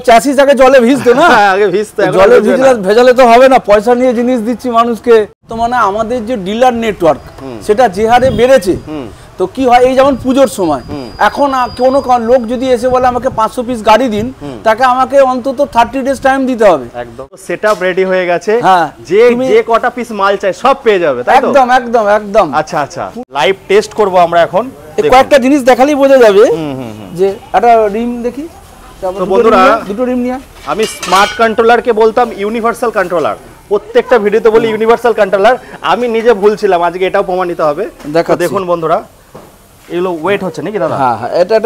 চাষি আগে জলে ভিজতো না, আগে ভিজতো, জলে ভিজলে ভেজালে তো হবে না, পয়সা নিয়ে জিনিস দিচ্ছি মানুষকে। তো মানে আমাদের যে ডিলার নেটওয়ার্ক সেটা যে হারে বেড়েছে, তো কি হয় এই যেমন পুজোর সময় এখন কোনো লোক যদি এসে বলে আমাকে 500 পিস গাড়ি দিন, তাকে আমাকে অন্তত 30 ডেজ টাইম দিতে হবে। একদম সেটআপ রেডি হয়ে গেছে, যে কটা পিস মাল চাই সব পেয়ে যাবে, তাই তো? একদম একদম একদম। আচ্ছা আচ্ছা, লাইভ টেস্ট করব আমরা এখন। কয়েকটা জিনিস দেখালেই বোঝা যাবে যে একটা রিম দেখি। তো বন্ধুরা, দুটো রিম নিয়ে আমি স্মার্ট কন্ট্রোলার কে বলতাম ইউনিভার্সাল কন্ট্রোলার, প্রত্যেকটা ভিডিওতে বলি ইউনিভার্সাল কন্ট্রোলার, আমি নিজে ভুলছিলাম, আজকে এটাও প্রমাণিত হবে। দেখুন বন্ধুরা, এগুলো ওয়েট হচ্ছে নাকি দাদা? হ্যাঁ হ্যাঁ, এটা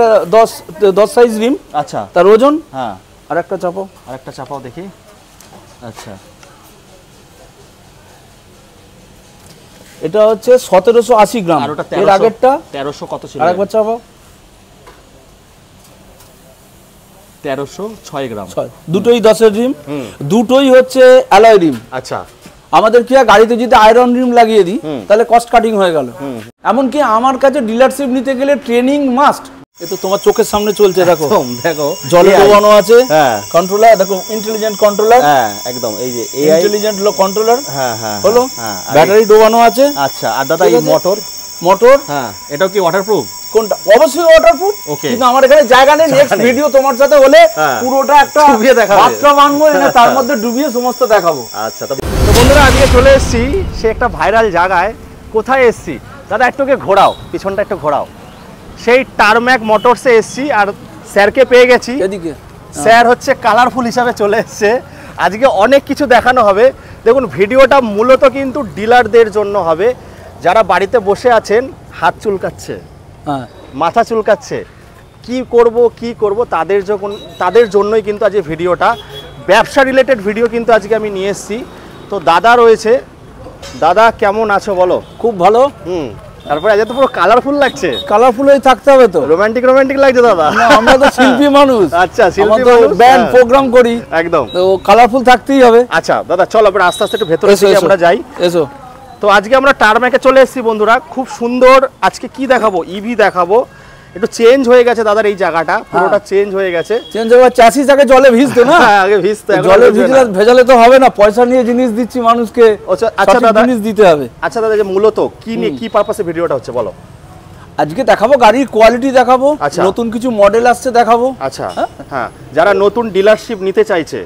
10 সাইজ রিম। আচ্ছা, তার ওজন। হ্যাঁ, আরেকটা চাপাও, আরেকটা চাপাও দেখি। আচ্ছা, এটা হচ্ছে 1780 গ্রাম, এর আগেরটা 1300 কত ছিল? আরেকবার চাপাও, 1306 গ্রাম। দুটোই 10 এর রিম, দুটোই হচ্ছে অ্যালয় রিম। আচ্ছা, আমাদের কি গাড়িতে যদি আয়রন রিম লাগিয়ে দিই তাহলে কস্ট কাটিং হয়ে গেল। এমনকি আমার কাছে ডিলারশিপ নিতে গেলে ট্রেনিং মাস্ট। এ তো তোমার চোখের সামনে চলছে, দেখো দেখো জলে ডোবানো আছে। হ্যাঁ, কন্ট্রোলার দেখো, ইন্টেলিজেন্ট কন্ট্রোলার। হ্যাঁ একদম, এই যে ইন্টেলিজেন্ট কন্ট্রোলার। হ্যাঁ হ্যাঁ হলো, ব্যাটারি ডোবানো আছে। আচ্ছা, আর দাদা এই মোটর, হ্যাঁ এটাও কি ওয়াটারপ্রুফ? কোনটা? অবশ্যই ওয়াটারপ্রুফ, কিন্তু আমার এখানে জায়গা নেই। নেক্সট ভিডিও তোমার সাথে হলে পুরোটা একটা ডুবিয়ে দেখাবো, বাচ্চা বানবো এনে তার মধ্যে ডুবিয়ে সমস্ত দেখাবো। আচ্ছা, তো বন্ধুরা আজকে চলে এসেছি সে একটা ভাইরাল জায়গায়। কোথায় এসেছি দাদা? একটুকে ঘোরাও, পিছনটা একটু ঘোরাও। সেই টারম্যাক মোটরসে এসেছি, আর স্যারকে পেয়ে গেছি। এদিকে স্যার হচ্ছে কালারফুল হিসাবে চলে এসেছে। আজকে অনেক কিছু দেখানো হবে। দেখুন, ভিডিওটা মূলত কিন্তু ডিলারদের জন্য হবে, যারা বাড়িতে বসে আছেন, হাত চুলকাচ্ছে, মাথা চুলকাচ্ছে, কি করব তাদের জন্যই কিন্তু আজকে ভিডিওটা। ব্যবসা রিলেটেড ভিডিও কিন্তু আজকে আমি নিয়ে এসেছি। তো দাদা রয়েছে। দাদা কেমন আছো বলো? খুব ভালো। তারপরে আজকে তো পুরো কালারফুল লাগছে। কালারফুল হয়ে থাকতে হবে তো, রোমান্টিক লাগছে দাদা। আমরা তো শিল্পী মানুষ। আচ্ছা, শিল্পী মানুষ, ব্যান্ড প্রোগ্রাম করি, একদম তো কালারফুল থাকতেই হবে। আচ্ছা দাদা, চলো আমরা আস্তে আস্তে একটু ভেতরে আমরা যাই। এসো। তো আজকে আমরা টারম্যাকে চলে এসেছি বন্ধুরা, খুব সুন্দর। আজকে কি দেখাবো? ইভি দেখাবো। একটু চেঞ্জ হয়ে গেছে দাদার এই জায়গাটা, পুরোটা চেঞ্জ হয়ে গেছে। চেঞ্জ হয়ে চাষি আগে জলে ভিজতো না, আগে ভিজতো, জলে ভিজলে ভেজালে তো হবে না, পয়সা নিয়ে জিনিস দিচ্ছি মানুষকে। আচ্ছা দাদা, জিনিস দিতে হবে। আচ্ছা দাদা, যে মূলত কি নিয়ে কি পারপাসে ভিডিওটা হচ্ছে বলো? আজকে দেখাবো গাড়ির কোয়ালিটি দেখাবো, নতুন কিছু মডেল আসছে দেখাবো। আচ্ছা, হ্যাঁ, যারা নতুন ডিলারশিপ নিতে চাইছে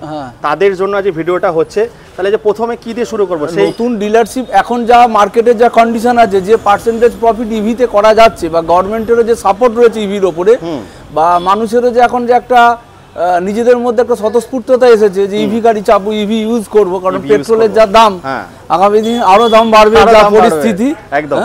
তাদের জন্য আজ ভিডিওটা হচ্ছে। তাহলে যে প্রথমে কি দিয়ে শুরু করব? সেই নতুন ডিলারশিপ এখন যা মার্কেটের যা কন্ডিশন আছে, যে পার্সেন্টেজ প্রফিট ইভিতে করা যাচ্ছে, বা গভর্নমেন্টেরও যে সাপোর্ট রয়েছে ইভির ওপরে, বা মানুষেরও যে এখন যে একটা নিজেদের মধ্যে একটা স্বতঃস্ফূর্ততা এসেছে যে ইভি গাড়ি চাপবো, ইভি ইউজ করবো, কারণ পেট্রোলের যা দাম, আগামী দিন আরো দাম বাড়বে, যা পরিস্থিতি। একদম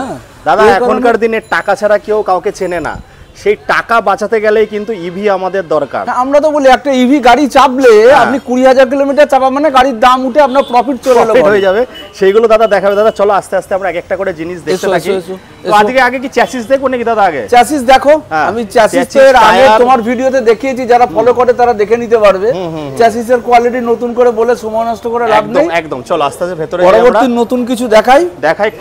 দাদা, এখনকার দিনে টাকা ছাড়া কেউ কাউকে চেনে না। সেই টাকা বাঁচাতে গেলেই কিন্তু ইভি আমাদের দরকার। আমরা তো বলি একটা ইভি গাড়ি চাপলে আপনি 20,000 কিলোমিটার চাপা মানে গাড়ির দাম উঠে আপনার প্রফিট চলে হয়ে যাবে। সেইগুলো দাদা দেখাবে। দাদা চলো আস্তে আস্তে আমরা এক একটা করে জিনিস দেখতে থাকি। তো আজকে কি চ্যাসিস দেখবো নাকি দাদা? আগে চ্যাসিস দেখো। আমি চ্যাসিসের আগে তোমার ভিডিওতে দেখিয়েছি, যারা ফলো করে তারা দেখে নিতে পারবে। চ্যাসিসের কোয়ালিটি নতুন করে বলে সময় নষ্ট করে লাভ নেই। একদম চলো আস্তে আস্তে ভেতরে যাই। পরবর্তী নতুন কিছু দেখাই।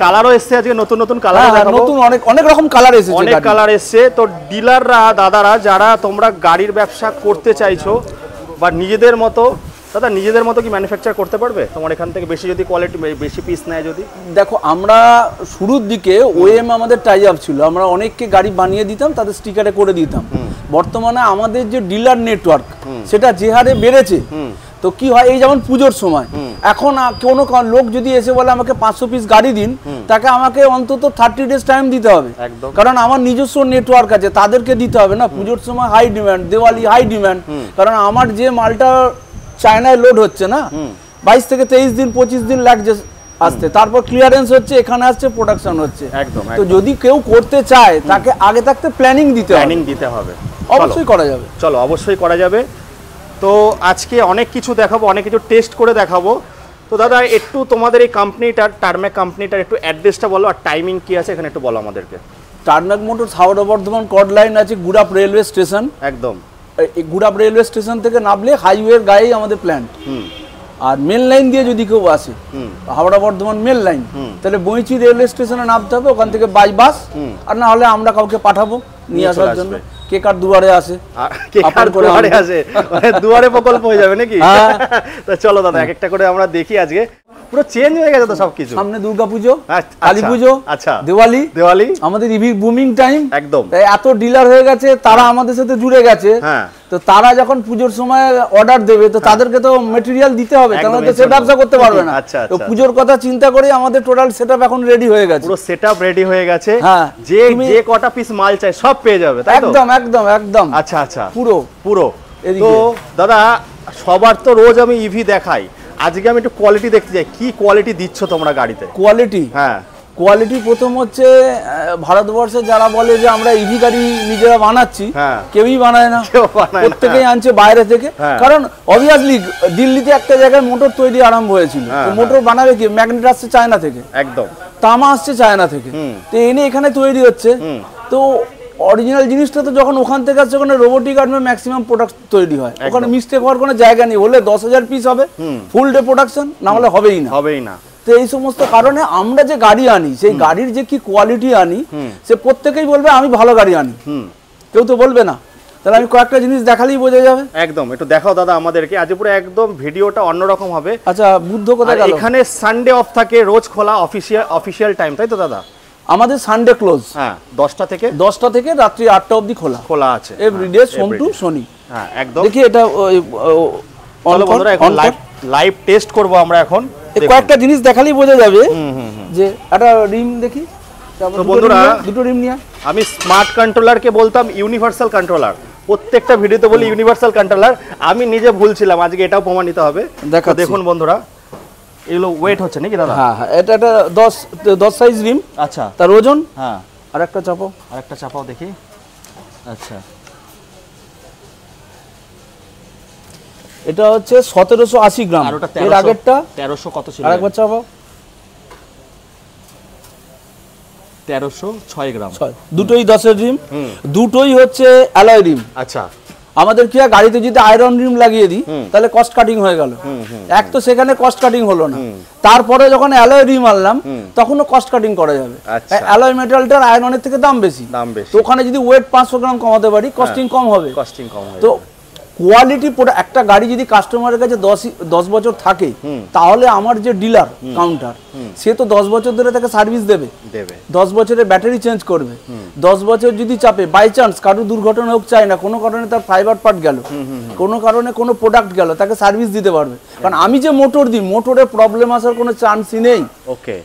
কালারও এসেছে আজকে, নতুন কালার দেখাবো। নতুন অনেক রকম কালার এসেছে, অনেক কালার এসেছে। তো ডিলাররা, দাদারা, যারা তোমরা গাড়ির ব্যবসা করতে চাইছো বা নিজেদের মতো, দাদা নিজেদের মতো কি ম্যানুফ্যাকচার করতে পারবে তোমার এখান থেকে? বেশি যদি কোয়ালিটি, বেশি পিস নেয় যদি? দেখো, আমরা শুরুর দিকে ওএম আমাদের টাই আপ ছিল, আমরা অনেককে গাড়ি বানিয়ে দিতাম, তাদের স্টিকারে করে দিতাম। বর্তমানে আমাদের যে ডিলার নেটওয়ার্ক সেটা যে হারে বেড়েছে, তো কি হয় এই যেমন পুজোর সময় এখন কোনো লোক যদি এসে বলে আমাকে 500 পিস গাড়ি দিন, তাকে আমাকে অন্তত 30 ডেজ টাইম দিতে হবে, কারণ আমার নিজস্ব নেটওয়ার্ক আছে, তাদেরকে দিতে হবে না। পুজোর সময় high demand, Diwali high demand, কারণ আমার যে মালটা চায়নায় লোড হচ্ছে না, 22 থেকে 23 দিন 25 দিন লাগছে আসতে, তারপর ক্লিয়ারেন্স হচ্ছে, এখানে আসছে, প্রোডাকশন হচ্ছে। তো যদি কেউ করতে চায় তাকে আগে থাকতে প্ল্যানিং দিতে হবে। অবশ্যই করা যাবে। চলো অবশ্যই করা যাবে। তো আজকে অনেক কিছু দেখাবো, অনেক কিছু টেস্ট করে দেখাবো। তো দাদা একটু তোমাদের এই কোম্পানিটার, টারম্যাক কোম্পানিটার একটু অ্যাড্রেসটা বলো, আর টাইমিং কি আছে এখানে একটু বলো আমাদেরকে। Tarmac motors Howrah Bardhaman cord line আছে, গুড়াপ রেলওয়ে স্টেশন। একদম এই গুড়াপ রেলওয়ে স্টেশন থেকে নামলে হাইওয়ের গায়েই আমাদের প্ল্যান্ট। আর মেন লাইন দিয়ে যদি কেউ আসে, হাওড়া বর্ধমান মেন লাইন, তাহলে বইচি রেলওয়ে স্টেশনে নামতে হবে, ওখান থেকে বাই বাস, আর না হলে আমরা কাউকে পাঠাবো নিয়ে আসার জন্য। কে কার দুয়ারে আসে, কে কার দুয়ারে আসে, মানে দুয়ারে প্রকল্প হয়ে যাবে নাকি? তো চলো দাদা এক একটা করে আমরা দেখি। আজকে পুরো চেঞ্জ হয়ে গেছে তো সবকিছু। সামনে দুর্গাপুজো, কালী পুজো, আচ্ছা দিওয়ালি আমাদের ইভি বুমিং টাইম একদম। তাই এত ডিলার হয়ে গেছে, তারা আমাদের সাথে জুড়ে গেছে। তো তারা যখন পুজোর সময় অর্ডার দেবে তো তাদেরকে তো মেটেরিয়াল দিতে হবে, তাহলে তো সেটআপটা করতে পারবে না। তো পুজোর কথা চিন্তা করে আমাদের টোটাল সেটআপ এখন রেডি হয়ে গেছে, পুরো সেটআপ রেডি হয়ে গেছে। যে যে কটা পিস মাল চাই সব পেয়ে যাবে, তাই তো? একদম একদম একদম। আচ্ছা আচ্ছা, পুরো পুরো। তো দাদা সবার তো রোজ আমি ইভি দেখাই, আজকে আমি একটু কোয়ালিটি দেখতে চাই, কি কোয়ালিটি দিচ্ছ তোমরা গাড়িতে? কোয়ালিটি, হ্যাঁ কোয়ালিটি প্রথম হচ্ছে ভারতবর্ষে যারা বলে যে আমরা ইভি গাড়ি নিজেরা বানাচ্ছি, কেউই বানায় না, প্রত্যেকেই আনছে বাইরে থেকে। কারণ অবভিয়াসলি দিল্লিতে একটা জায়গায় মোটর তৈরি আরম্ভ হয়েছিল, মোটর বানাবে কি, ম্যাগনেট আসছে চায়না থেকে, একদম তামা আসছে চায়না থেকে, তো এনে এখানে তৈরি হচ্ছে। তো অরিজিনাল জিনিসটা তো যখন ওখান থেকে আসছে, ওখানে রোবোটিক আর্মে ম্যাক্সিমাম প্রোডাক্ট তৈরি হয়, ওখানে মিস্টেক হওয়ার কোনো জায়গা নেই। হলে 10,000 পিস হবে ফুল ডে প্রোডাকশন, না হলে হবেই না। তো এই সমস্ত কারণে আমরা যে গাড়ি আনি, সেই গাড়ির যে কি কোয়ালিটি আনি, সে প্রত্যেকেই বলবে আমি ভালো গাড়ি আনি, কেউ তো বলবে না। তাহলে আমি কয়েকটা জিনিস দেখালেই বোঝা যাবে। একদম, একটু দেখাও দাদা আমাদেরকে। আজ পুরো একদম ভিডিওটা অন্যরকম হবে। আচ্ছা, বুদ্ধ কোথায় গেল? এখানে সানডে অফ থাকে, রোজ খোলা, অফিসিয়াল টাইম, তাই তো দাদা? আমাদের সানডে ক্লোজ, হ্যাঁ 10টা থেকে রাত্রি 8টা অবধি খোলা আছে, এভরিডে সোম টু শনি। হ্যাঁ একদম। দেখি এটা চলো বন্ধুরা এখন লাইভ টেস্ট করব আমরা। এখন কয়েকটা জিনিস দেখালেই বোঝা যাবে যে একটা রিম দেখি। তো বন্ধুরা দুটো রিম নিয়ে, আমি স্মার্ট কন্ট্রোলারকে বলতাম ইউনিভার্সাল কন্ট্রোলার, প্রত্যেকটা ভিডিওতে বলি ইউনিভার্সাল কন্ট্রোলার, আমি নিজে ভুলছিলাম, আজকে এটাও প্রমাণিত হবে। দেখুন বন্ধুরা, এগুলো ওয়েট হচ্ছে নাকি দাদা? হ্যাঁ হ্যাঁ, এটা 10 সাইজ রিম। আচ্ছা, তার ওজন। হ্যাঁ, আরেকটা চাপাও দেখি। আচ্ছা, এটা হচ্ছে 1780 গ্রাম, এর আগেরটা 1300 কত ছিল? আরেকবার চাপাও। 1306 গ্রাম। দুটোই 10-এর রিম, দুটোই হচ্ছে অ্যালয় রিম। আচ্ছা, আমাদের কি গাড়িতে যদি আয়রন রিম লাগিয়ে দিই তাহলে কস্ট কাটিং হয়ে গেল। এক তো সেখানে কস্ট কাটিং হলো না, তারপরে যখন অ্যালয় রিম আনলাম তখনও কস্ট কাটিং করা যাবে। অ্যালয় মেটালটার আয়রনের থেকে দাম বেশি, তো ওখানে যদি ওয়েট 500 গ্রাম কমাতে পারি, কস্টিং কম হবে। তো কোয়ালিটি একটা গাড়ি যদি কাস্টমারের কাছে 10 বছর থাকে, তাহলে আমার যে ডিলার কাউন্টার, সে তো 10 বছর ধরে তাকে সার্ভিস দেবে, 10 বছরের ব্যাটারি চেঞ্জ করবে, 10 বছর যদি চাপে বাই চান্স কারোর দুর্ঘটনা হোক, চাই না কোনো কারণে তার ফাইবার পার্ট গেল, কোনো কারণে কোনো প্রোডাক্ট গেল, তাকে সার্ভিস দিতে পারবে। কারণ আমি যে মোটর দিই, মোটরে প্রবলেম আসার কোনো চান্সই নেই। ওকে,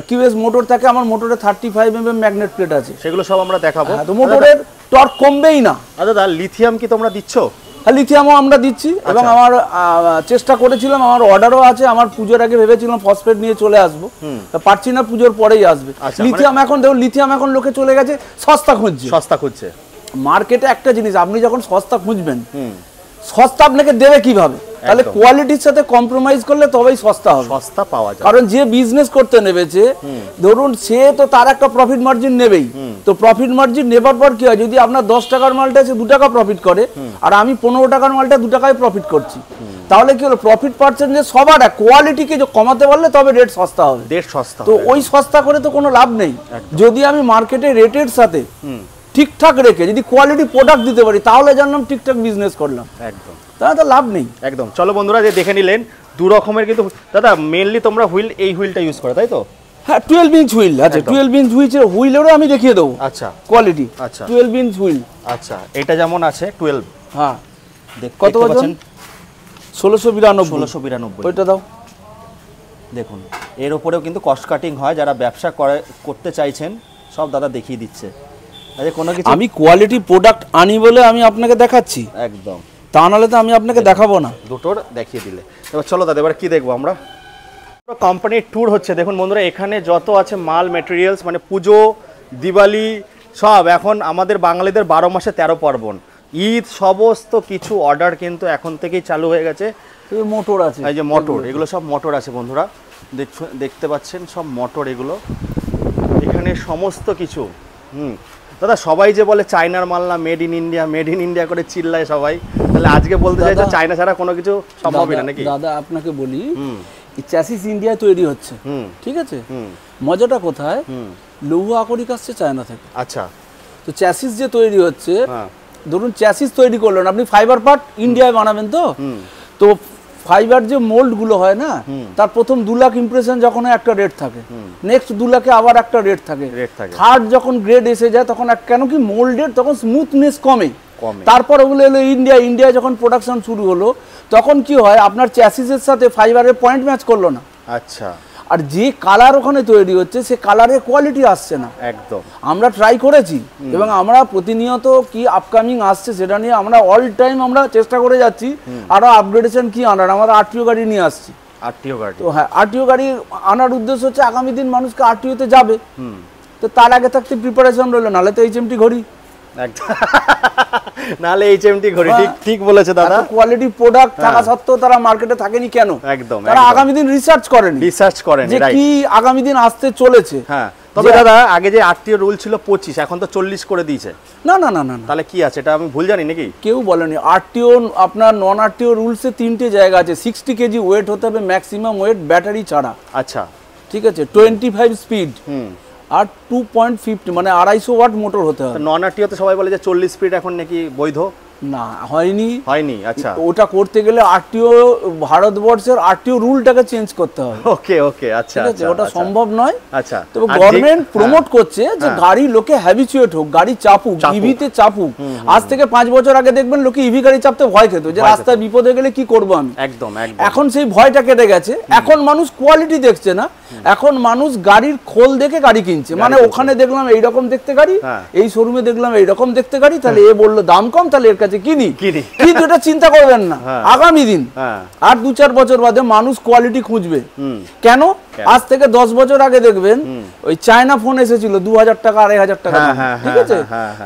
কিউএস মোটর থাকে, আমার মোটরে 35 mm ম্যাগনেট প্লেট আছে, সেগুলো সব আমরা দেখাবো। তো মোটরের টর্ক কমবেই না। দাদা লিথিয়াম কি তোমরা দিচ্ছ? লিথিয়ামও আমরা দিচ্ছি, এবং আমার চেষ্টা করেছিলাম, আমার অর্ডারও আছে, আমার পুজোর আগে ভেবেছিলাম ফসফেট নিয়ে চলে আসবো, পারছি না, পুজোর পরেই আসবে। লিথিয়াম এখন দেখো, লিথিয়াম এখন লোকে চলে গেছে সস্তা খুঁজছে। মার্কেটে একটা জিনিস, আপনি যখন সস্তা খুঁজবেন, সস্তা আপনাকে দেবে কিভাবে? তাহলে কোয়ালিটির সাথে কম্প্রোমাইজ করলে তবেই সস্তা হবে, সস্তা পাওয়া যায়। কারণ যে বিজনেস করতে নেবেছে, ধরুন সে তো তার একটা প্রফিট মার্জিন নেবেই, তো প্রফিট মার্জিন নেবার পর কি হয়, যদি আপনার 10 টাকার মালটা সে 2 টাকা প্রফিট করে, আর আমি 15 টাকার মালটা 2 টাকায় প্রফিট করছি, তাহলে কি হলো, প্রফিট পার্সেন্টেজ সবার কোয়ালিটিকে কমাতে পারলে তবে রেট সস্তা হবে। তো ওই সস্তা করে তো কোনো লাভ নেই। যদি আমি মার্কেটে রেটের সাথে ঠিকঠাক রেখে যদি কোয়ালিটি প্রোডাক্ট দিতে পারি, তাহলে জানলাম ঠিকঠাক বিজনেস করলাম, একদম, তাহলে তো লাভ নেই। একদম। চলো বন্ধুরা, যে দেখে নিলেন দু রকমের, কিন্তু দাদা মেইনলি তোমরা এই হুইলটা ইউজ করো, তাই তো? হ্যাঁ, 12 ইঞ্চ হুইল আছে, 12 ইঞ্চ হুইলেরও আমি দেখিয়ে দেবো। আচ্ছা, কোয়ালিটি। আচ্ছা, 12 ইঞ্চ হুইল। আচ্ছা, এটা যেমন আছে 12। হ্যাঁ, কত ওজন? 1692। ওইটা দাও। দেখুন, এর উপরেও কিন্তু কস্ট কাটিং হয়, যারা ব্যবসা করতে চাইছেন সব দাদা দেখিয়ে দিচ্ছে। কোনো কিছু আমি কোয়ালিটি প্রোডাক্ট আনি বলে আমি আপনাকে দেখাচ্ছি, একদম, তা নাহলে তো আমি আপনাকে দেখাবো না। দুটোর দেখিয়ে দিলে। এবার চলো দাদা, এবার কি দেখবো আমরা? কোম্পানির ট্যুর হচ্ছে। দেখুন বন্ধুরা, এখানে যত আছে মাল মেটেরিয়ালস, মানে পুজো, দিওয়ালি সব, এখন আমাদের বাঙালিদের 12 মাসে 13 পার্বণ, ঈদ, সমস্ত কিছু অর্ডার কিন্তু এখন থেকেই চালু হয়ে গেছে। মোটর আছে, এই যে মোটর, এগুলো সব মোটর আছে বন্ধুরা, দেখতে পাচ্ছেন সব মোটর এগুলো, এখানে সমস্ত কিছু। দাদা সবাই যে বলে চায়নার মাল না, মেড ইন ইন্ডিয়া করে চিল্লায় সবাই, তাহলে আজকে বলতে চাই যে চায়না ছাড়া কোনো কিছু সম্ভবই না নাকি? দাদা আপনাকে বলি, এই চ্যাসিস ইন্ডিয়ায় তৈরি হচ্ছে, ঠিক আছে? মজাটা কোথায়, লৌহ আকরিক আসছে চায়না থেকে। আচ্ছা, তো চ্যাসিস যে তৈরি হচ্ছে, ধরুন চ্যাসিস তৈরি করলেন আপনি, ফাইবার পার্ট ইন্ডিয়ায় বানাবেন তো ফাইবার যে মোল্ড গুলো হয় না, তার প্রথম 2 লাখ ইমপ্রেশন যখন হয় একটা রেট থাকে, নেক্সট 2 লাখে আবার একটা রেট থাকে, থার্ড যখন গ্রেড এসে যায় তখন কেন কি মোল্ডের তখন স্মুথনেস কমে, তারপর ওগুলো এলো ইন্ডিয়ায় যখন প্রোডাকশন শুরু হলো তখন কি হয় আপনার চ্যাসিসের সাথে ফাইবারের পয়েন্ট ম্যাচ করলো না। আচ্ছা। আর যে কালার ওখানে তৈরি হচ্ছে সে কালারের কোয়ালিটি আসছে না একদম। আমরা ট্রাই করেছি এবং আমরা প্রতিনিয়ত কি আপকামিং আসছে সেটা নিয়ে আমরা অল টাইম আমরা চেষ্টা করে যাচ্ছি আরো আপগ্রেডেশন কি আনার। আমরা আরটিও গাড়ি নিয়ে আসছি, আরটিও গাড়ি। তো হ্যাঁ, আরটিও গাড়ি আনার উদ্দেশ্য হচ্ছে আগামী দিন মানুষকে আরটিওতে যাবে, তো তার আগে থাকতে প্রিপারেশন রইলো, নাহলে তো এইচএমটি ঘড়ি, নাহলে এইচএমটি ঘড়ি। ঠিক ঠিক বলেছে দাদা। কোয়ালিটি প্রোডাক্ট থাকা সত্ত্বেও তারা মার্কেটে থাকেনি কেন? একদম। তারা আগামী দিন রিসার্চ করেন যে কি আগামী দিন আসতে চলেছে। হ্যাঁ, তবে দাদা আগে যে আরটিও রুল ছিল 25, এখন তো 40 করে দিয়েছে। না না না না, তাহলে কি আছে? এটা আমি ভুল জানি নাকি? কেউ বলেনি। আরটিও আপনার নন আরটিও রুলসে 3টে জায়গা আছে। 60 কেজি ওয়েট হতে হবে ম্যাক্সিমাম ওয়েট ব্যাটারি ছাড়া। আচ্ছা, ঠিক আছে। 25 স্পিড আর 2.50 মানে 250 ওয়াট মোটর হতে হবে। নন আরটিওতে সবাই বলে যে 40 স্পিড এখন নাকি বৈধ। না, হয়নি। আচ্ছা, ওটা করতে গেলে আরটিও ভারতবর্ষের আরটিও রুলটাকে চেঞ্জ করতে হবে। ওকে ওকে, আচ্ছা আচ্ছা, ওটা সম্ভব নয়। আচ্ছা, তবে গভর্নমেন্ট প্রমোট করছে যে গাড়ি লোকে হ্যাবিচুয়েট হোক, গাড়ি চাপুক, ইভিতে চাপুক। আজ থেকে 5 বছর আগে দেখবেন লোকে ইভি গাড়ি চাপতে ভয় খেত, যে রাস্তায় বিপদে গেলে কি করব আমি। একদম একদম। এখন সেই ভয়টা কেটে গেছে। এখন মানুষ কোয়ালিটি দেখছে না, এখন মানুষ গাড়ির খোল দেখে গাড়ি কিনছে। মানে ওখানে দেখলাম এইরকম দেখতে গাড়ি, এই শোরুমে দেখলাম এইরকম দেখতে গাড়ি, তাহলে এ বললো দাম কম, তাহলে এর কাছে কিনি। কিন্তু এটা চিন্তা করবেন না আগামী দিন আর 2-4 বছর বাদে মানুষ কোয়ালিটি খুঁজবে। কেন? আজ থেকে 10 বছর আগে দেখবেন ওই চায়না ফোন এসেছিল 2000 টাকা 2500 টাকা, ঠিক আছে?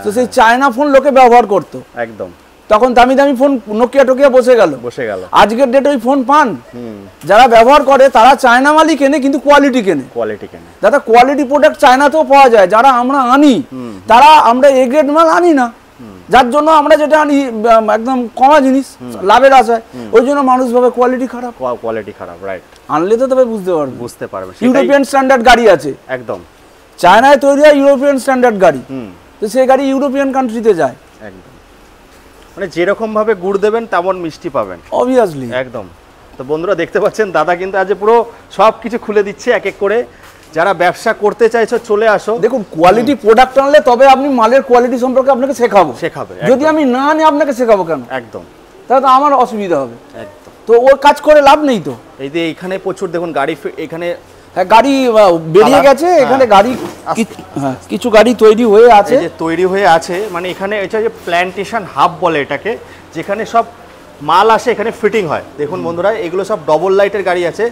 তো সেই চায়না ফোন লোকে ব্যবহার করতো একদম, তখন দামি দামি ফোন নোকিয়া টোকিয়া বসে গেল। আজকের ডেটে ওই ফোন পান, যারা ব্যবহার করে তারা চায়না মালই কেনে, কিন্তু কোয়ালিটি কেনে। দাদা কোয়ালিটি প্রোডাক্ট চায়নাতেও পাওয়া যায়, যারা আমরা আনি তারা আমরা এ গ্রেড মাল আনি না, যার জন্য আমরা যেটা আনি একদম কমা জিনিস লাভের আশায়, ওই জন্য মানুষ ভাবে কোয়ালিটি খারাপ। রাইট। আনলে তো তবে বুঝতে পারবে। ইউরোপিয়ান স্ট্যান্ডার্ড গাড়ি আছে একদম, চায়নায় তৈরি হয় ইউরোপিয়ান স্ট্যান্ডার্ড গাড়ি, তো সেই গাড়ি ইউরোপিয়ান কান্ট্রিতে যায়। একদম, মানে যেরকম ভাবে গুড় দেবেন তেমন মিষ্টি পাবেন, অবভিয়াসলি। একদম। তো বন্ধুরা দেখতে পাচ্ছেন দাদা কিন্তু আজ পুরো সবকিছু খুলে দিচ্ছে এক এক করে। যারা ব্যবসা করতে চাইছো চলে আসো। দেখুন কোয়ালিটি প্রোডাক্ট আনলে তবে আপনি মালের কোয়ালিটি সম্পর্কে আপনাকে শেখাবে। যদি আমি না আনি আপনাকে শেখাবো কেন? একদম, তাহলে তো আমার অসুবিধা হবে। একদম, তো ওর কাজ করে লাভ নেই। তো এই যে এখানে প্রচুর দেখুন গাড়ি, এখানে গাড়ি বেরিয়ে গেছে, এখানে গাড়ি কিছু গাড়ি তৈরি হয়ে আছে, মানে এখানে এটা যে প্ল্যান্টেশন হাব বলে এটাকে, যেখানে সব মাল আসে এখানে ফিটিং হয়। দেখুন বন্ধুরা এগুলো সব ডবল লাইটের গাড়ি আছে,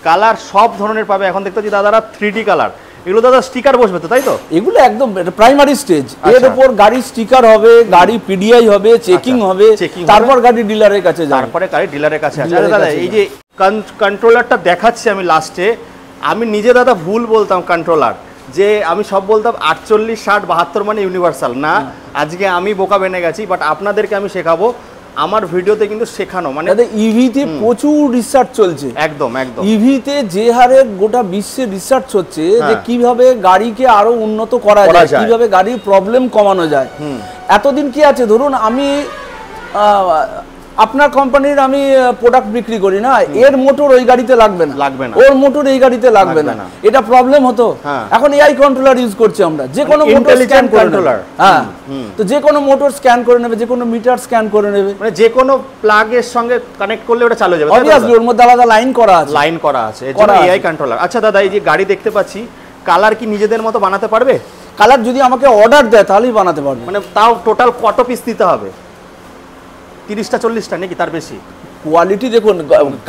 কালার সব ধরনের পাবে। এখন দেখতে পাচ্ছি দাদারা 3D কালার, এগুলো দাদা স্টিকার বসবে তো, তাই তো? এগুলো একদম প্রাইমারি স্টেজ, এর উপর গাড়ি স্টিকার হবে, গাড়ি পিডিআই হবে, চেকিং হবে, তারপর গাড়ি ডিলারের কাছে যাবে, তারপরে গাড়ি ডিলারের কাছে আসে। দাদা এই যে কন্ট্রোলারটা দেখাচ্ছি আমি লাস্টে, আমি নিজে দাদা ভুল বলতাম কন্ট্রোলার, যে আমি সব বলতাম 48, 60, 72 মানে ইউনিভার্সাল না। আজকে আমি বোকা বেনে গেছি, বাট আপনাদেরকে আমি শেখাবো। আমার ভিডিওতে কিন্তু শেখানো মানে ইভিতে প্রচুর রিসার্চ চলছে। একদম একদম, ইভিতে যে হারে গোটা বিশ্বে রিসার্চ হচ্ছে যে কিভাবে গাড়িকে আরো উন্নত করা যায়, কিভাবে গাড়ির প্রবলেম কমানো যায়। এতদিন কি আছে, ধরুন আমি আপনার কোম্পানির আমি প্রোডাক্ট বিক্রি করি না, এর মোটর ওই গাড়িতে লাগবে না, ওর মোটর এই গাড়িতে লাগবে না, এটা প্রবলেম হতো। এখন এআই কন্ট্রোলার ইউজ করছি আমরা, যে কোনো মোটর স্ক্যান কন্ট্রোলার, হ্যাঁ, তো যে কোনো মোটর স্ক্যান করে নেবে, যে কোনো মিটার স্ক্যান করে নেবে, মানে যে কোনো প্লাগ এর সঙ্গে কানেক্ট করলে ওটা চালু হয়ে যাবে। অবভিয়াসলি ওর মধ্যে আলাদা লাইন করা আছে, এর জন্য এআই কন্ট্রোলার। আচ্ছা দাদা এই যে গাড়ি দেখতে পাচ্ছি, কালার কি নিজেদের মতো বানাতে পারবে? কালার যদি আমাকে অর্ডার দেয় তাহলেই বানাতে পারবে। মানে তাও টোটাল কত পিস দিতে হবে? 30টা 40টা নাকি তার বেশি? কোয়ালিটি দেখুন,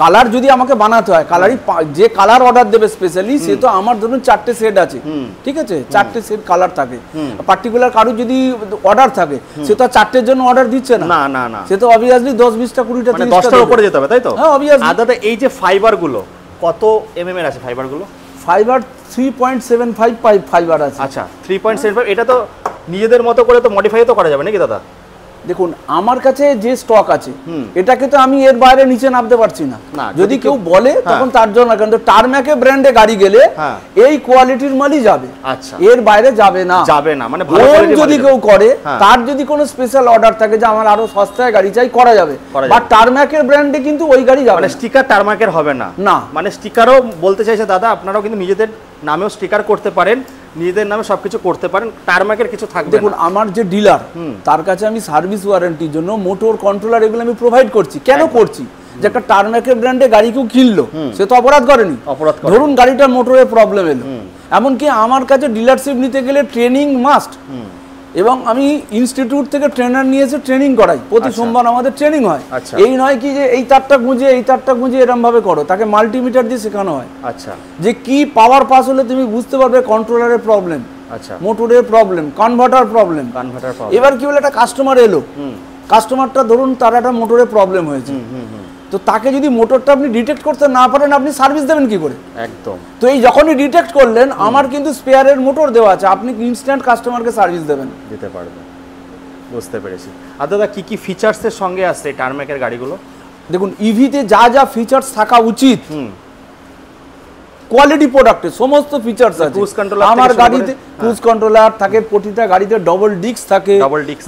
কালার যদি আমাকে বানাতে হয়, কালারই যে কালার অর্ডার দেবে স্পেশালি, সে তো আমার ধরুন 4টে সেট আছে, ঠিক আছে, 4টে সেট কালার থাকে। পার্টিকুলার কারো যদি অর্ডার থাকে, সে তো 4টের জন্য অর্ডার দিচ্ছে না, না না না, সে তো অবভিয়াসলি 10, 20টা 20টা 30টার উপরে যেতে হবে, তাই তো? হ্যাঁ অবভিয়াসলি। আর দাদা এই যে ফাইবার গুলো কত এমএম এর আছে? ফাইবার গুলো, ফাইবার 3.75 ফাইবার আছে। আচ্ছা 3.75, এটা তো নিজেদের মতো করে তো মডিফাই তো করা যাবে নাকি দাদা? দেখুন আমার কাছে যে স্টক আছে এটাকে তো আমি এর বাইরে নিচে নামতে পারছি না, যদি কেউ বলে তখন তার জন্য, কিন্তু টারম্যাকে ব্র্যান্ডে গাড়ি গেলে এই কোয়ালিটির মালই যাবে, আচ্ছা এর বাইরে যাবে না, যাবে না। মানে ভালো যদি কেউ করে তার যদি কোনো স্পেশাল অর্ডার থাকে যে আমার আরো সস্তায় গাড়ি চাই, করা যাবে, বাট টারম্যাকের ব্র্যান্ডে কিন্তু ওই গাড়ি যাবে, মানে স্টিকার টারম্যাকের হবে না। না মানে স্টিকারও বলতে চাইছে দাদা আপনারাও কিন্তু নিজেদের নামেও স্টিকার করতে পারেন, নিজেদের নামে সবকিছু করতে পারেন, টারম্যাকের কিছু থাকবে। দেখুন আমার যে ডিলার তার কাছে আমি সার্ভিস ওয়ারেন্টির জন্য মোটর কন্ট্রোলার এগুলো আমি প্রোভাইড করছি। কেন করছি? যে একটা টারম্যাকের ব্র্যান্ডে গাড়ি কেউ কিনলো সে তো অপরাধ করেনি, ধরুন গাড়িটার মোটরের প্রবলেম এলো, এমনকি আমার কাছে ডিলারশিপ নিতে গেলে ট্রেনিং মাস্ট, এবং আমি ইনস্টিটিউট থেকে ট্রেনার নিয়ে এসে ট্রেনিং করাই, প্রতি সোমবার আমাদের ট্রেনিং হয়। এই নয় কি যে এই তারটা গুঁজে এই তারটা গুঁজে এরকম ভাবে করো, তাকে মাল্টিমিটার দিয়ে শেখানো হয়। আচ্ছা যে কি পাওয়ার পাস হলে তুমি বুঝতে পারবে কন্ট্রোলারের প্রবলেম, আচ্ছা মোটরের প্রবলেম, কনভার্টার প্রবলেম। এবার কি হলো, একটা কাস্টমার এলো, কাস্টমারটা ধরুন তার একটা মোটরের প্রবলেম হয়েছে, তো তাকে যদি মোটরটা আপনি ডিটেক্ট করতে না পারেন আপনি সার্ভিস দেবেন কি করে? একদম। তো এই যখনই ডিটেক্ট করলেন আমার কিন্তু স্পেয়ারের মোটর দেওয়া আছে, আপনি ইনস্ট্যান্ট কাস্টমারকে সার্ভিস দেবেন, দিতে পারবেন। বুঝতে পেরেছি। আর দাদা কি কি ফিচার্সের সঙ্গে আসছে এই টারম্যাকের গাড়িগুলো? দেখুন ইভিতে যা যা ফিচার্স থাকা উচিত, কোয়ালিটি প্রোডাক্টের সমস্ত ফিচার্স আছে। আমার গাড়িতে ক্রুজ কন্ট্রোলার থাকে, প্রতিটা গাড়িতে ডবল ডিস্ক থাকে,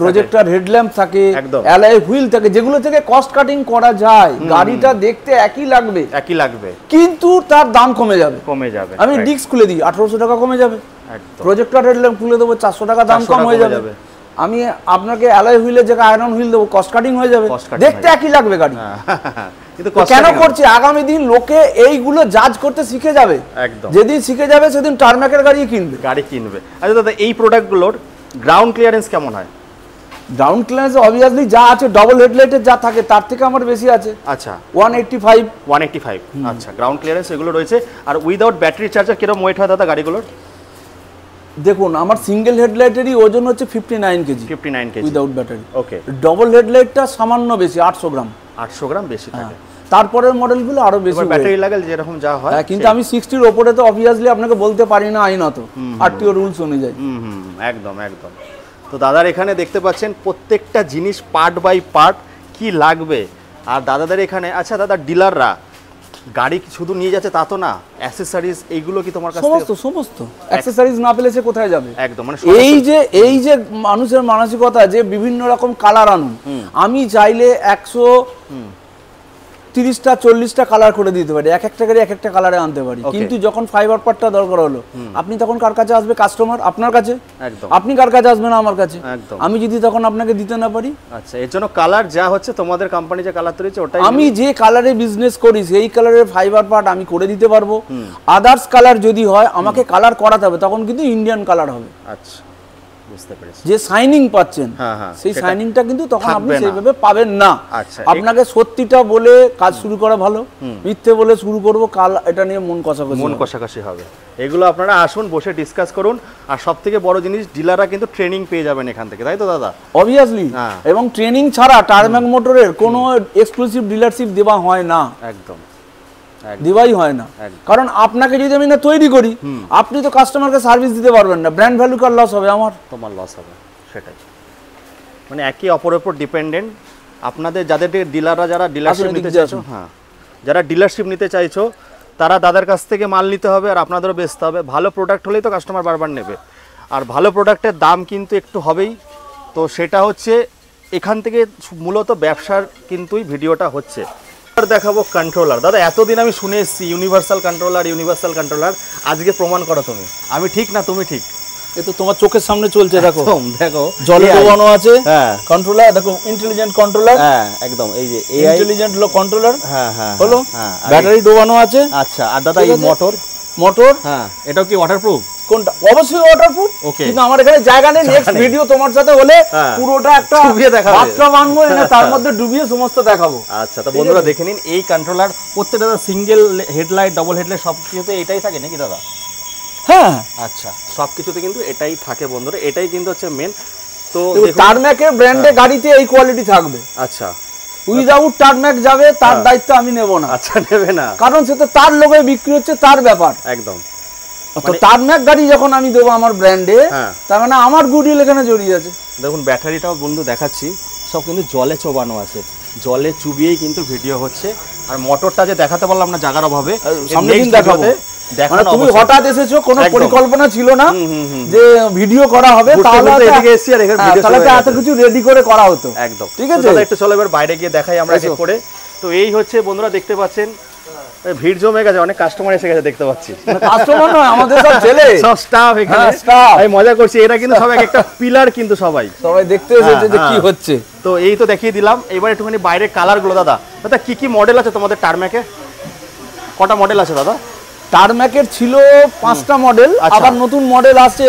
প্রজেক্টর হেডল্যাম্প থাকে, অ্যালয় হুইল থাকে, যেগুলো থেকে কস্ট কাটিং করা যায়। গাড়িটা দেখতে একই লাগবে কিন্তু তার দাম কমে যাবে। আমি ডিস্ক খুলে দিই 1800 টাকা কমে যাবে, প্রজেক্টর হেডল্যাম্প খুলে দেবো 400 টাকা দাম কম হয়ে যাবে। আমি আপনাকে অ্যালয় হুইলের জায়গায় আয়রন হুইল দেবো, কস্ট কাটিং হয়ে যাবে, দেখতে একই লাগবে গাড়ি। কেন করছি? আগামী দিন লোকে এইগুলো জাজ করতে শিখে যাবে, যেদিন শিখে যাবে সেদিন টারম্যাকের গাড়ি কিনবে। আচ্ছা দাদা এই প্রোডাক্টগুলোর গ্রাউন্ড ক্লিয়ারেন্স কেমন হয়? গ্রাউন্ড ক্লিয়ারেন্স অবভিয়াসলি যা আছে ডবল হেডলাইটের যা থাকে তার থেকে আমার বেশি আছে। আচ্ছা 185। আচ্ছা গ্রাউন্ড ক্লিয়ারেন্স এগুলো রয়েছে। আর উইদাউট ব্যাটারি চার্জার কিরকম ওয়েট হয় দাদা গাড়িগুলোর? দেখুন আমার সিঙ্গেল হেডলাইটেরই ওজন হচ্ছে 59 কেজি উইদাউট ব্যাটারি। ওকে। ডবল হেডলাইটটা সামান্য বেশি 800 গ্রাম বেশি থাকে। তারপরের মডেলগুলো আরো বেশি ব্যাটারি লাগাল যেরকম যা হয়, কিন্তু আমি 60 এর উপরে তো অবভিয়াসলি আপনাকে বলতে পারি না আইনত, আরটিও রুলস অনুযায়ী। একদম। তো দাদার এখানে দেখতে পাচ্ছেন প্রত্যেকটা জিনিস পার্ট বাই পার্ট কি লাগবে। আর দাদাদের এখানে, আচ্ছা দাদা ডিলাররা গাড়ি শুধু নিয়ে যাচ্ছে তা তো না, অ্যাকসেসরিজ এইগুলো কি তোমার কাছে? সমস্ত অ্যাকসেসরিজ না পেলে সে কোথায় যাবে? একদম। মানে এই যে মানুষের মানসিকতা যে বিভিন্ন রকম কালার আনুন, আমি চাইলে 130টা 40টা কালার করে দিতে পারি, এক একটা গাড়ি এক একটা কালারে আনতে পারি, কিন্তু যখন ফাইবার পার্টটা দরকার হলো আপনি তখন কার কাছে আসবে? কাস্টমার আপনার কাছে। আপনি কার কাছে আসবেন? আমার কাছে। আমি যদি তখন আপনাকে দিতে না পারি, আচ্ছা এর জন্য কালার যা হচ্ছে তোমাদের কোম্পানি যে কালার তৈরি ওটাই, আমি যে কালারে বিজনেস করি সেই কালারের ফাইবার পার্ট আমি করে দিতে পারবো। আদার্স কালার যদি হয় আমাকে কালার করাতে হবে, তখন কিন্তু ইন্ডিয়ান কালার হবে। আচ্ছা বুঝতে পেরেছি। যে শাইনিং পাচ্ছেন সেই শাইনিংটা কিন্তু তখন আপনি সেইভাবে পাবেন না। আপনাকে সত্যিটা বলে কাজ শুরু করা ভালো, মিথ্যে বলে শুরু করবো কাল এটা নিয়ে মন কষাকষি হবে। এগুলো আপনারা আসুন বসে ডিসকাস করুন। আর সব থেকে বড় জিনিস ডিলাররা কিন্তু ট্রেনিং পেয়ে যাবেন এখান থেকে, তাই তো দাদা? অবভিয়াসলি। এবং ট্রেনিং ছাড়া টারম্যাক মোটরের কোনো এক্সক্লুসিভ ডিলারশিপ দেওয়া হয় না, দেওয়াই হয় না। কারণ আপনাকে যদি আমি না তৈরি করি আপনি তো কাস্টমারকে সার্ভিস দিতে পারবেন না, ব্র্যান্ড ভ্যালু কার লস হবে? তোমার লস হবে। সেটাই, মানে একে অপরের উপর ডিপেন্ডেন্ট। আপনাদের যাদের ডিলাররা যারা ডিলারশিপ নিতে চাইছো, যারা ডিলারশিপ নিতে চাইছো তারা দাদার কাছ থেকে মাল নিতে হবে, আর আপনাদেরও বেচতে হবে। ভালো প্রোডাক্ট হলেই তো কাস্টমার বারবার নেবে, আর ভালো প্রোডাক্টের দাম কিন্তু একটু হবেই। তো সেটা হচ্ছে এখান থেকে মূলত ব্যবসার কিন্তু ভিডিওটা হচ্ছে। দেখাবো কন্ট্রোলার। দাদা এতদিন আমি শুনে এসেছি ইউনিভার্সাল কন্ট্রোলার, আজকে প্রমাণ করো তুমি আমি ঠিক না তুমি ঠিক। এ তো তোমার চোখের সামনে চলছে, দেখো জলে ডোবানো আছে কন্ট্রোলার, দেখো ইন্টেলিজেন্ট কন্ট্রোলার, একদম এই যে ইন্টেলিজেন্ট কন্ট্রোলার হলো, ব্যাটারি ডোবানো আছে। আচ্ছা আর দাদা এই মোটর এটাও কি ওয়াটারপ্রুফ? কোনটা? অবশ্যই ওয়াটারপ্রুফ, কিন্তু আমার এখানে জায়গা নেই। নেক্সট ভিডিও তোমার সাথে হলে পুরোটা একটা বাথটব আনবো, তার মধ্যে ডুবিয়ে সমস্ত দেখাবো। আচ্ছা তো বন্ধুরা দেখে নিন এই কন্ট্রোলার প্রত্যেকটা সিঙ্গেল হেডলাইট, ডবল হেডলাইট সব কিছুতে এটাই থাকে নাকি দাদা? হ্যাঁ আচ্ছা সব কিছুতে কিন্তু এটাই থাকে বন্ধুরা, এটাই কিন্তু হচ্ছে মেন। তো টারম্যাকের ব্র্যান্ডে গাড়িতে এই কোয়ালিটি থাকবে। আচ্ছা উইদাউট টারম্যাক যাবে তার দায়িত্ব আমি নেব না। আচ্ছা নেবে না, কারণ সে তো তার লোকে বিক্রি হচ্ছে, তার ব্যাপার। একদম। তো টারম্যাক গাড়ি যখন আমি দেবো আমার ব্র্যান্ডে, তার মানে আমার গুডউইল এখানে জড়িয়ে আছে। দেখুন ব্যাটারিটাও বন্ধু দেখাচ্ছি, সব কিন্তু জলে চোবানো আছে, জলে চুবিয়েই কিন্তু ভিডিও হচ্ছে। আর মোটরটা যে দেখাতে পারলাম না জায়গার অভাবে, সামনে দিন দেখাবো। মানে তুমি হঠাৎ এসেছো, কোনো পরিকল্পনা ছিল না যে ভিডিও করা হবে, তাহলে এদিকে এসেছি আর এখানে ভিডিও তাহলে এত কিছু রেডি করে করা হতো। একদম ঠিক আছে, একটু চলো এবার বাইরে গিয়ে দেখাই আমরা এক করে। তো এই হচ্ছে বন্ধুরা দেখতে পাচ্ছেন ভিড় জমে গেছে, অনেক কাস্টমার এসে গেছে দেখতে পাচ্ছি। কাস্টমার নয়, আমাদের সব ছেলে, সব স্টাফ এখানে, আমি মজা করছি। এরা কিন্তু সবাই একটা পিলার, কিন্তু সবাই দেখতে এসেছে যে কি হচ্ছে। তো এই তো দেখিয়ে দিলাম, এবার একটুখানি বাইরে কালার গুলো। দাদা দাদা কি কি মডেল আছে তোমাদের টার্ম্যাকে? কটা মডেল আছে দাদা? টার্ম্যাকের ছিল 5টা মডেল, আবার নতুন মডেল আসছে,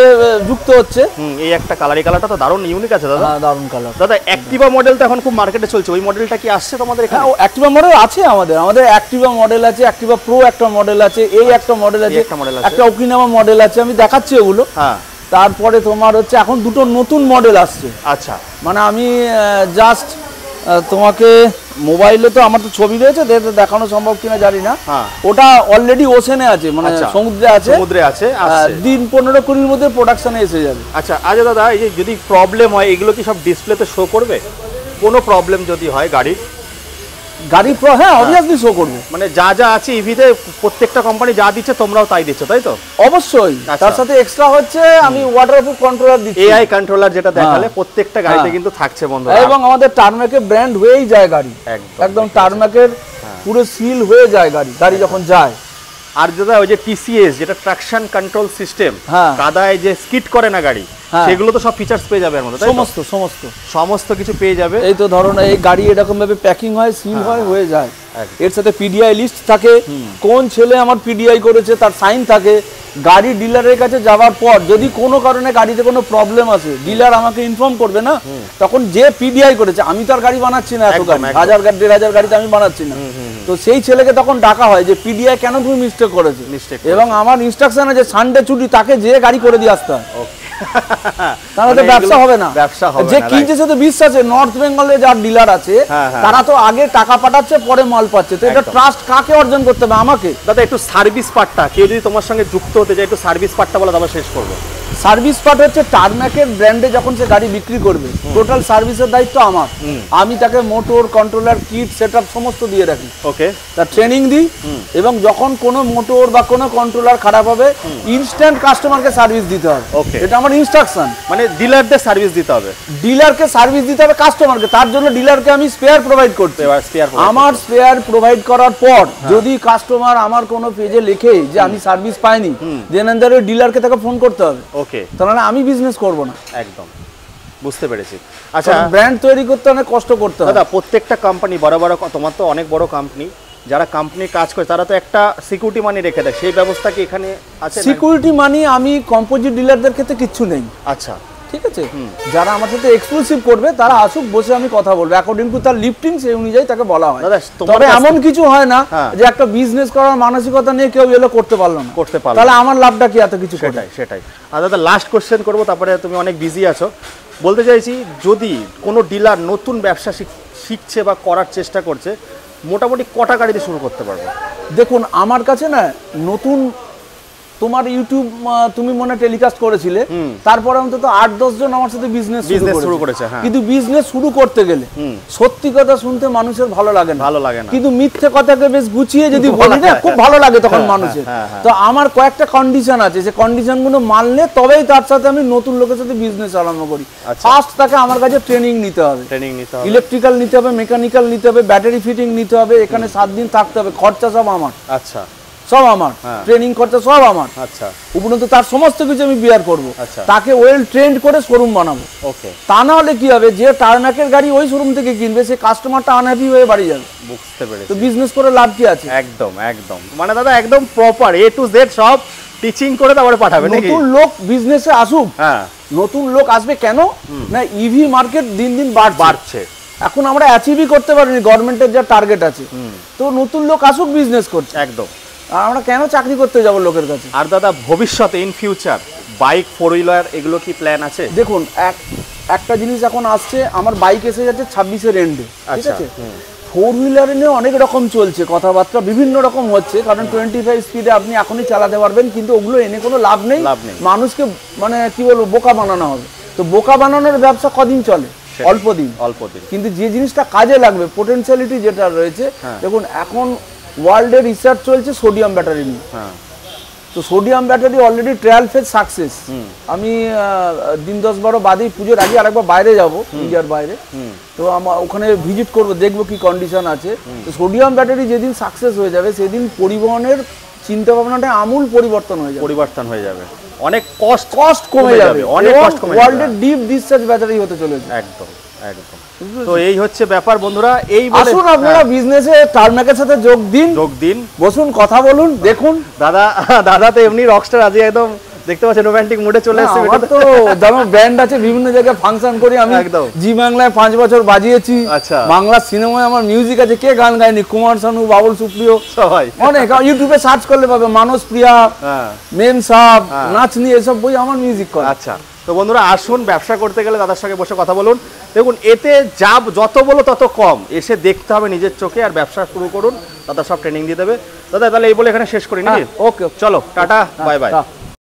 যুক্ত হচ্ছে। এই একটা কালার, এই কালারটা তো দারুণ ইউনিক আছে দাদা। দারুণ কালার দাদা। অ্যাক্টিভা মডেল তো এখন খুব মার্কেটে চলছে, ওই মডেলটা কি আসছে তোমাদের এখানে? অ্যাক্টিভা মডেল আছে আমাদের, অ্যাক্টিভা মডেল আছে, অ্যাক্টিভা প্রো একটা মডেল আছে, এই একটা মডেল আছে, একটা ওকিনাওয়া মডেল আছে, আমি দেখাচ্ছি ওগুলো। হ্যাঁ, তারপরে তোমার হচ্ছে এখন দুটো নতুন মডেল আসছে। আচ্ছা, মানে আমি জাস্ট তোমাকে মোবাইলে তো আমার তো ছবি রয়েছে, দেখানো সম্ভব কিনা জানি না। ওটা অলরেডি ওশেনে আছে, মানে সমুদ্রে আছে, দিন 15-20 মধ্যে প্রোডাকশনে এসে যাবে। আচ্ছা আচ্ছা দাদা, এই যে যদি প্রবলেম হয় এগুলো কি সব ডিসপ্লেতে শো করবে? কোনো প্রবলেম যদি হয় গাড়ি, হ্যাঁ অবভিয়াসলি শো করবে। মানে যা যা আছে ইভিতে প্রত্যেকটা কোম্পানি যা দিচ্ছে তোমরাও তাই দিচ্ছ, তাই তো? অবশ্যই, তার সাথে এক্সট্রা হচ্ছে আমি ওয়াটারপ্রুফ কন্ট্রোলার দিচ্ছি, এআই কন্ট্রোলার, যেটা দেখালে প্রত্যেকটা গাড়িতে কিন্তু থাকছে বন্ধুরা। এবং আমাদের টার্ম্যাকের ব্র্যান্ড হয়েই যায় গাড়ি, একদম টার্ম্যাকের পুরো সিল হয়ে যায় গাড়ি যখন যায়। আর দাদা ওই যে টিসিএস, যেটা ট্রাকশন কন্ট্রোল সিস্টেম, কাদায় যে স্কিড করে না গাড়ি, সেগুলো তো সব ফিচার্স পেয়ে যাবে এর মধ্যে, সমস্ত কিছু পেয়ে যাবে। এই তো ধরো না, এই গাড়ি এরকম ভাবে প্যাকিং হয়, সিল হয়, হয়ে যায়। এর সাথে পিডিআই লিস্ট থাকে, কোন ছেলে আমার পিডিআই করেছে তার সাইন থাকে। গাড়ি ডিলারের কাছে যাওয়ার পর যদি কোনো কারণে গাড়িতে কোনো প্রবলেম আসে, ডিলার আমাকে ইনফর্ম করবে না, তখন যে পিডিআই করেছে, আমি তো আর গাড়ি বানাচ্ছি না, এত গাড়ি 1000-1500 গাড়িতে আমি বানাচ্ছি না, তো সেই ছেলেকে তখন ডাকা হয় যে পিডিআই কেন তুমি মিস্টেক করেছো, এবং আমার ইনস্ট্রাকশন আছে সানডে ছুটি, তাকে যে গাড়ি করে দিয়ে আসতে হয়। তাহলে ব্যবসা হবে না, যে কিনছে সে তো বিশ্বাসে। নর্থ বেঙ্গলে যার ডিলার আছে তারা তো আগে টাকা পাঠাচ্ছে, পরে মাল পাচ্ছে, তো এটা ট্রাস্ট কাকে অর্জন করতে হবে? আমাকে। দাদা একটু সার্ভিস পার্টটা, কেউ যদি তোমার সঙ্গে যুক্ত হতে চায়, একটু সার্ভিস পার্টটা বলে তারপর শেষ করবো। সার্ভিস পার্ট হচ্ছে টার্ম্যাকের ব্র্যান্ডে যখন সে গাড়ি বিক্রি করবে, টোটাল সার্ভিসের দায়িত্ব আমার। আমি তাকে মোটর, কন্ট্রোলার, কিট, সেটআপ সমস্ত দিয়ে রাখি। ওকে, তার ট্রেনিং দিই, এবং যখন কোনো মোটর বা কোনো কন্ট্রোলার খারাপ হবে, ইনস্ট্যান্ট কাস্টমারকে সার্ভিস দিতে হবে। এটা আমার ইনস্ট্রাকশন। মানে ডিলারদের সার্ভিস দিতে হবে, ডিলারকে সার্ভিস দিতে হবে কাস্টমারকে, তার জন্য ডিলারকে আমি স্পেয়ার প্রোভাইড করতে। আমার স্পেয়ার প্রোভাইড করার পর যদি কাস্টমার আমার কোনো পেজে লেখে যে আমি সার্ভিস পাইনি, দেন ডিলারকে তাকে ফোন করতে হবে। ওকে, তাহলে আমি বিজনেস করব না। একদম বুঝতে পেরেছি। আচ্ছা, ব্র্যান্ড তৈরি করতে অনেক কষ্ট করতে হয় দাদা। প্রত্যেকটা কোম্পানি, বড় বড়, তোমার তো অনেক বড় কোম্পানি, যারা কোম্পানির কাজ করে তারা তো একটা সিকিউরিটি মানি রেখে দেয়, সেই ব্যবস্থা কি এখানে আছে? সিকিউরিটি মানি আমি কম্পোজিট ডিলারদের ক্ষেত্রে কিচ্ছু নেই। আচ্ছা, ঠিক আছে, যারা আমার সাথে এক্সক্লুসিভ করবে তারা আসুক, বসে আমি কথা বলবো, অ্যাকর্ডিং টু তার লিফটিং সেই অনুযায়ী তাকে বলা হয়। তবে এমন কিছু হয় না যে একটা বিজনেস করার মানসিকতা নিয়ে কেউ এলো করতে পারলো না, তাহলে আমার লাভটা কি এত কিছু? সেটাই। আর দাদা লাস্ট কোশ্চেন করবো, তারপরে তুমি অনেক বিজি আছো। বলতে চাইছি, যদি কোনো ডিলার নতুন ব্যবসা শিখছে বা করার চেষ্টা করছে, মোটামুটি কটা গাড়িতে শুরু করতে পারবে? দেখুন, আমার কাছে না নতুন, তোমার ইউটিউব তুমি মনে টেলিকাস্ট করেছিলে, তারপরে অন্তত 8-10 জন আমার সাথে বিজনেস শুরু করেছে। কিন্তু বিজনেস শুরু করতে গেলে সত্যি কথা শুনতে মানুষের ভালো লাগে না, কিন্তু মিথ্যে কথাকে বেশ গুছিয়ে যদি বলি না, খুব ভালো লাগে তখন মানুষের। তো আমার কয়েকটা কন্ডিশন আছে, যে কন্ডিশনগুলো মানলে তবেই তার সাথে আমি নতুন লোকের সাথে বিজনেস আরম্ভ করি। ফার্স্ট তাকে আমার কাছে ট্রেনিং নিতে হবে, ইলেকট্রিক্যাল নিতে হবে, মেকানিক্যাল নিতে হবে, ব্যাটারি ফিটিং নিতে হবে, এখানে 7 দিন থাকতে হবে, খরচা সব আমার। আচ্ছা, সব আমার, ট্রেনিং খরচা সব আমার। আচ্ছা, উপরন্তু তার সমস্ত কিছু আমি বিয়ার করব। তাকে ওয়েল ট্রেন্ড করে শোরুম বানাবো। ওকে, তা না হলে কি হবে, যে টার্ম্যাকের গাড়ি ওই শোরুম থেকে কিনবে, সে কাস্টমারটা আনহ্যাপি হয়ে বাড়ি যাবে। বুঝতে পেরেছি, তো বিজনেস করে লাভ কি আছে? একদম একদম, মানে দাদা একদম প্রপার A to Z সব টিচিং করে তারপরে পাঠাবে নাকি? নতুন লোক বিজনেসে আসুক। হ্যাঁ, নতুন লোক আসবে কেন না, ইভি মার্কেট দিন দিন বাড়ছে। এখন আমরা অ্যাচিভই করতে পারিনি গভর্নমেন্টের যা টার্গেট আছে, তো নতুন লোক আসুক বিজনেস করছে। একদম, আর আমরা কেন চাকরি করতে যাব লোকের কাছে? আর দাদা ভবিষ্যতে ইন ফিউচার বাইক, 4 হুইলার এগুলো কি প্ল্যান আছে? দেখুন, একটা জিনিস এখন আসছে, আমার বাইক এসে যাচ্ছে 26-এর এন্ডে, ঠিক আছে। 4 হুইলার নিয়ে অনেক রকম চলছে কথাবার্তা, বিভিন্ন রকম হচ্ছে, কারণ 25 স্পিডে আপনি এখনই চালাতে পারবেন, কিন্তু ওগুলো এনে কোনো লাভ নেই। মানুষকে মানে কি বলবো, বোকা বানানো হবে। তো বোকা বানানোর ব্যবসা কদিন চলে? অল্প দিন। অল্প দিন, কিন্তু যে জিনিসটা কাজে লাগবে, পোটেনশিয়ালিটি যেটা রয়েছে, হ্যাঁ। দেখুন এখন ওয়ার্ল্ডে রিসার্চ চলছে সোডিয়াম ব্যাটারি নিয়ে। হ্যাঁ, তো sodium battery already trial phase success. আমি দিন 10-12 বাদেই পুজোর আগে আরেকবার বাইরে যাব, ইন্ডিয়ার বাইরে। তো আমার ওখানে ভিজিট করব, দেখবো কি কন্ডিশন আছে। তো সোডিয়াম ব্যাটারি যেদিন সাকসেস হয়ে যাবে সেদিন পরিবহনের চিন্তা ভাবনাটা আমূল পরিবর্তন হয়ে যাবে, অনেক কস্ট কমে যাবে, অনেক কস্ট কমে যাবে। ওয়ার্ল্ডের ডিপ ডিসচার্জ ব্যাটারি হতে চলেছে। একদম একদম। তো এই হচ্ছে ব্যাপার বন্ধুরা। এই আসুন আপনারা বিজনেসে টার্মেকের সাথে যোগ দিন, বসুন, কথা বলুন, দেখুন। দাদা তো এমনি রকস্টার, আজকে একদম দেখতে পাচ্ছেন রোমান্টিক মুডে চলে এসেছে। আমার তো যেমন ব্যান্ড আছে, বিভিন্ন জায়গায় ফাংশন করি আমি। জি বাংলায় 5 বছর বাজিয়েছি। আচ্ছা, বাংলা সিনেমায় আমার মিউজিক আছে, কে গান গায়নি? কুমার শানু, বাবুল সুপ্রিয়, সবাই অনেক। ইউটিউবে সার্চ করলে পাবে, মানস প্রিয়া, মেম সাহ, নাচ নিয়ে, এসব বই আমার মিউজিক করে। আচ্ছা, তো বন্ধুরা আসুন, ব্যবসা করতে গেলে দাদার সঙ্গে বসে কথা বলুন। দেখুন, এতে যত বলো তত কম, এসে দেখতে হবে নিজের চোখে, আর ব্যবসা শুরু করুন। দাদা সব ট্রেনিং দিয়ে দেবে। দাদা তাহলে এই বলে এখানে শেষ করি নাকি? ওকে, চলো, টাটা, বাই বাই।